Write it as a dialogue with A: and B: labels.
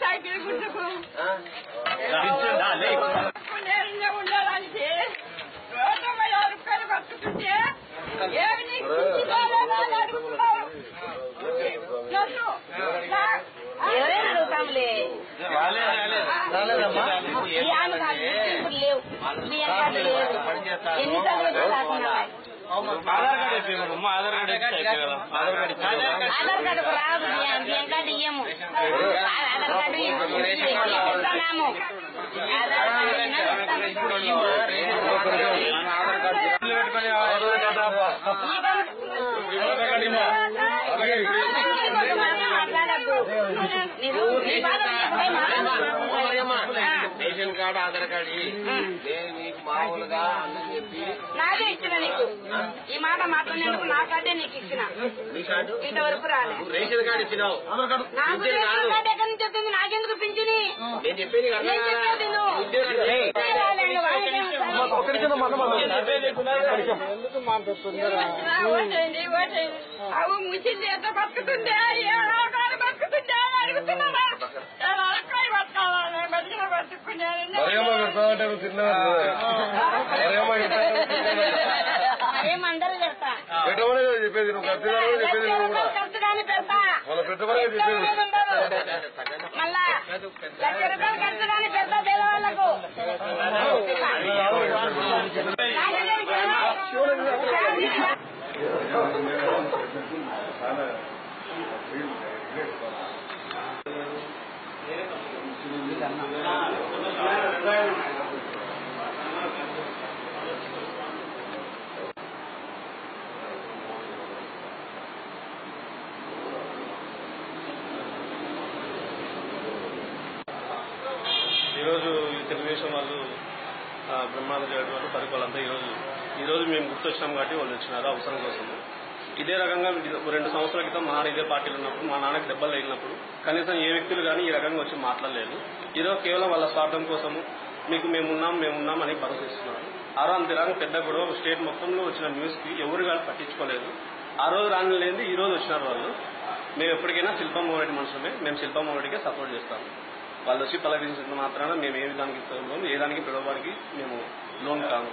A: Cycle గుంటుకు ఉండడానికి 150 రూపాయలు బతుకుతుంటే ఏమి నీకు అడుగుతున్నావు? ఎవరైనా అడుగుతాంలే లేవు ఆధార్ కార్డు రాదు బియ్యం కార్డు ఇయ్యము ఆధార్ కార్డు ఇస్తున్నాము
B: రేషన్ కార్డు ఆధార్ కార్డు నీకు మామూలుగా అన్నం చెప్పి
A: నాకే ఇచ్చిన నీకు ఈ మాట మాట్లాడినందుకు నా కార్డే నీకు ఇచ్చిన ఇంతవరకు రాలేదు.
B: రేషన్ కార్డు ఇచ్చినావు
A: ఎక్కడి నుంచి వచ్చింది నాకెందుకు పింఛని
B: నేను చెప్పేది
A: అవు ముచ్చింది ఎంత బతుకుతుండే బతుకుతుండే అడుగుతున్నారా బతికిన బతుకున్నాను మరేమందరూ చెప్తా
C: చెప్పేది
A: ఖర్చుగానే పెడతా మళ్ళా లక్ష రూపాయలు ఖర్చుగానే పెడతా పేదవాళ్లకు
C: ఈరోజు తెలుగుదేశం వాళ్ళు బ్రహ్మాండ చేయడం వల్ల పరిపాలనంతా ఈరోజు మేము గుర్తొచ్చినాం కాబట్టి వాళ్ళు వచ్చినారు అవసరం కోసం. ఇదే రకంగా 2 సంవత్సరాల క్రితం మా నాన్న ఇదే పార్టీలో ఉన్నప్పుడు మా నాన్నకి దెబ్బలు తగిలినప్పుడు కనీసం ఏ వ్యక్తులు కానీ ఈ రకంగా వచ్చి మాట్లాడలేదు. ఈరోజు కేవలం వాళ్ళ స్వార్థం కోసము మీకు మేమున్నాం అని భరోసా ఇస్తున్నారు. ఆ రోజు అంతే రకంగా పెద్ద గొడవ స్టేట్ మొత్తంలో వచ్చిన న్యూస్కి ఎవరు కానీ పట్టించుకోలేదు. ఆ రోజు రానిలేంది ఈ రోజు వచ్చినారు వాళ్ళు. మేము ఎప్పటికైనా శిల్పమ్మరెడ్డి మనుషులమే, మేము శిల్పమ్మరెడ్డికే సపోర్ట్ చేస్తాము. వాళ్ళు వచ్చి పలకరించిన మాత్రాన మేము ఏ విధానికి ఏ దానికి పిలవడానికి మేము లోన్ కాము.